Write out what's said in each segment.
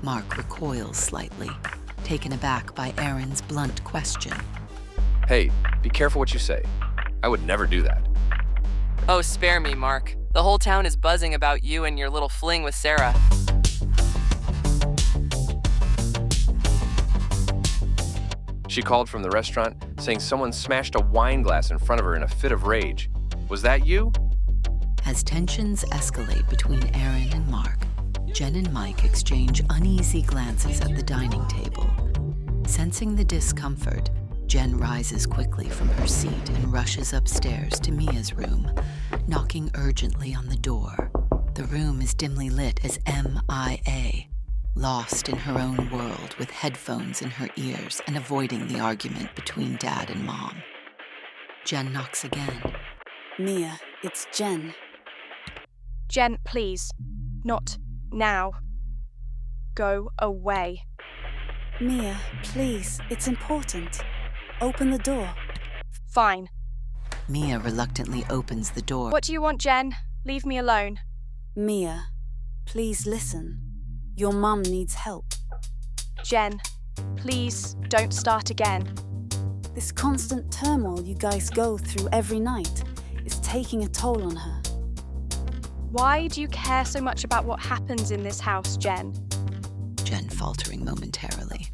Mark recoils slightly, taken aback by Erin's blunt question. Hey, be careful what you say. I would never do that. Oh, spare me, Mark. The whole town is buzzing about you and your little fling with Sarah. She called from the restaurant saying someone smashed a wine glass in front of her in a fit of rage. Was that you? As tensions escalate between Erin and Mark, Jen and Mike exchange uneasy glances at the dining table. Sensing the discomfort, Jen rises quickly from her seat and rushes upstairs to Mia's room, knocking urgently on the door. The room is dimly lit as MIA, lost in her own world with headphones in her ears and avoiding the argument between Dad and Mom. Jen knocks again. Mia, it's Jen. Jen, please. Not now. Go away. Mia, please, it's important. Open the door. Fine. Mia reluctantly opens the door. What do you want, Jen? Leave me alone. Mia, please listen. Your mum needs help. Jen, please don't start again. This constant turmoil you guys go through every night is taking a toll on her. Why do you care so much about what happens in this house, Jen? Jen faltering momentarily.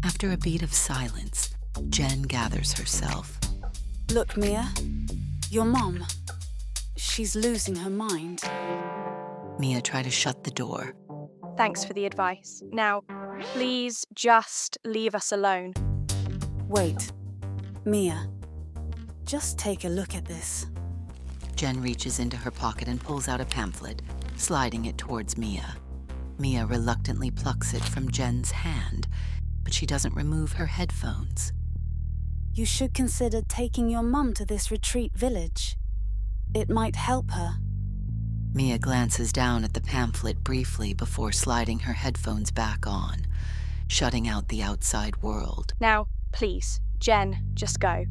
After a beat of silence, Jen gathers herself. Look, Mia, your mum, she's losing her mind. Mia tried to shut the door. Thanks for the advice. Now, please just leave us alone. Wait, Mia, just take a look at this. Jen reaches into her pocket and pulls out a pamphlet, sliding it towards Mia. Mia reluctantly plucks it from Jen's hand, but she doesn't remove her headphones. You should consider taking your mum to this retreat village. It might help her. Mia glances down at the pamphlet briefly before sliding her headphones back on, shutting out the outside world. Now, please, Jen, just go.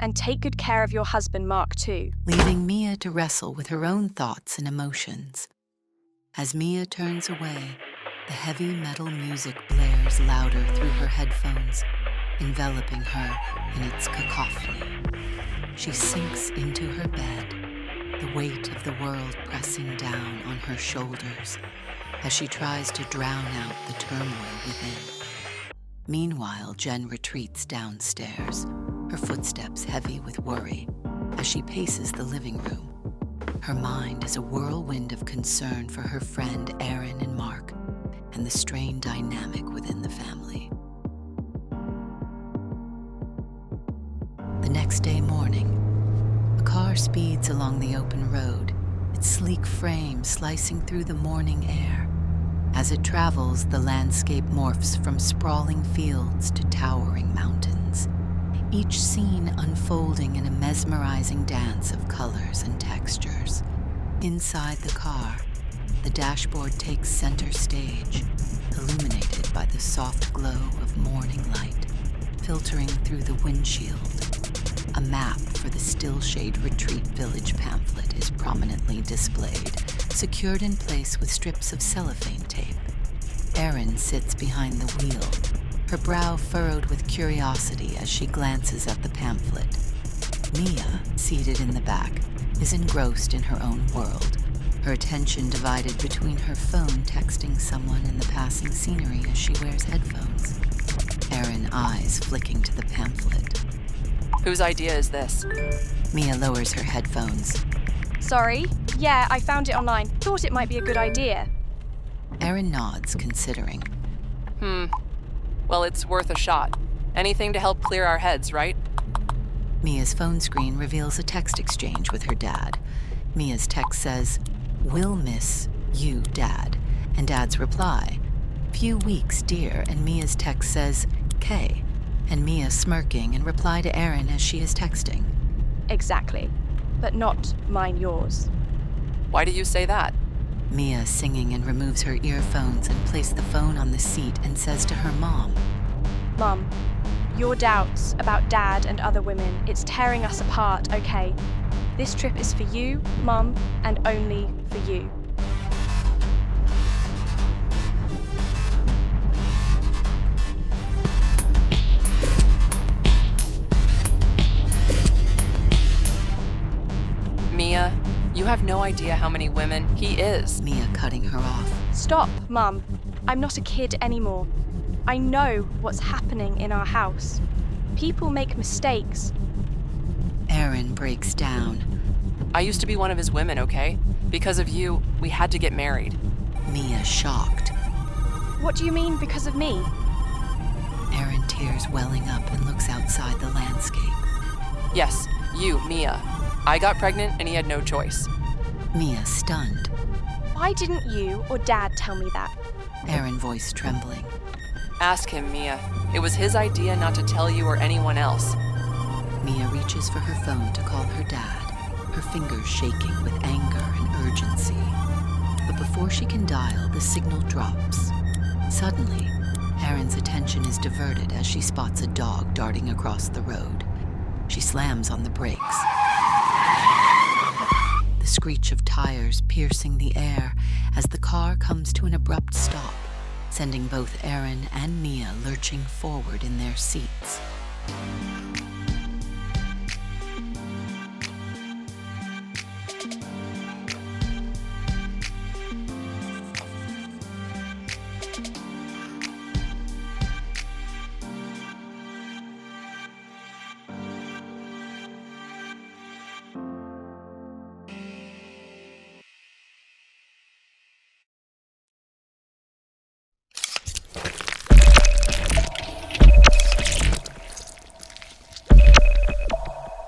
And take good care of your husband, Mark, too. Leaving Mia to wrestle with her own thoughts and emotions. As Mia turns away, the heavy metal music blares louder through her headphones, enveloping her in its cacophony. She sinks into her bed, the weight of the world pressing down on her shoulders as she tries to drown out the turmoil within. Meanwhile, Jen retreats downstairs, her footsteps heavy with worry as she paces the living room. Her mind is a whirlwind of concern for her friend Erin and Mark and the strained dynamic within the family. The next day morning, a car speeds along the open road, its sleek frame slicing through the morning air. As it travels, the landscape morphs from sprawling fields to towering mountains, each scene unfolding in a mesmerizing dance of colors and textures. Inside the car, the dashboard takes center stage, illuminated by the soft glow of morning light, filtering through the windshield. A map for the Stillshade Retreat Village pamphlet is prominently displayed, secured in place with strips of cellophane tape. Erin sits behind the wheel, her brow furrowed with curiosity as she glances at the pamphlet. Mia, seated in the back, is engrossed in her own world, her attention divided between her phone texting someone and the passing scenery as she wears headphones. Erin eyes flicking to the pamphlet. Whose idea is this? Mia lowers her headphones. Sorry? Yeah, I found it online. Thought it might be a good idea. Erin nods, considering. Well, it's worth a shot. Anything to help clear our heads, right? Mia's phone screen reveals a text exchange with her dad. Mia's text says, "Will miss you, Dad." And Dad's reply, "Few weeks, dear." And Mia's text says, "K." And Mia smirking and reply to Erin as she is texting. Exactly. But not mine, yours. Why do you say that? Mia singing and removes her earphones and places the phone on the seat and says to her mom, Mum, your doubts about Dad and other women, it's tearing us apart, okay? This trip is for you, Mum, and only for you. have no idea how many women he is. Mia cutting her off. Stop, Mum. I'm not a kid anymore. I know what's happening in our house. People make mistakes. Erin breaks down. I used to be one of his women, okay? Because of you, we had to get married. Mia shocked. What do you mean because of me? Erin tears welling up and looks outside the landscape. Yes, you, Mia. I got pregnant and he had no choice. Mia stunned. Why didn't you or Dad tell me that? Erin voice trembling. Ask him, Mia. It was his idea not to tell you or anyone else. Mia reaches for her phone to call her dad, her fingers shaking with anger and urgency. But before she can dial, the signal drops. Suddenly, Erin's attention is diverted as she spots a dog darting across the road. She slams on the brakes. The screech of tires piercing the air as the car comes to an abrupt stop, sending both Erin and Mia lurching forward in their seats.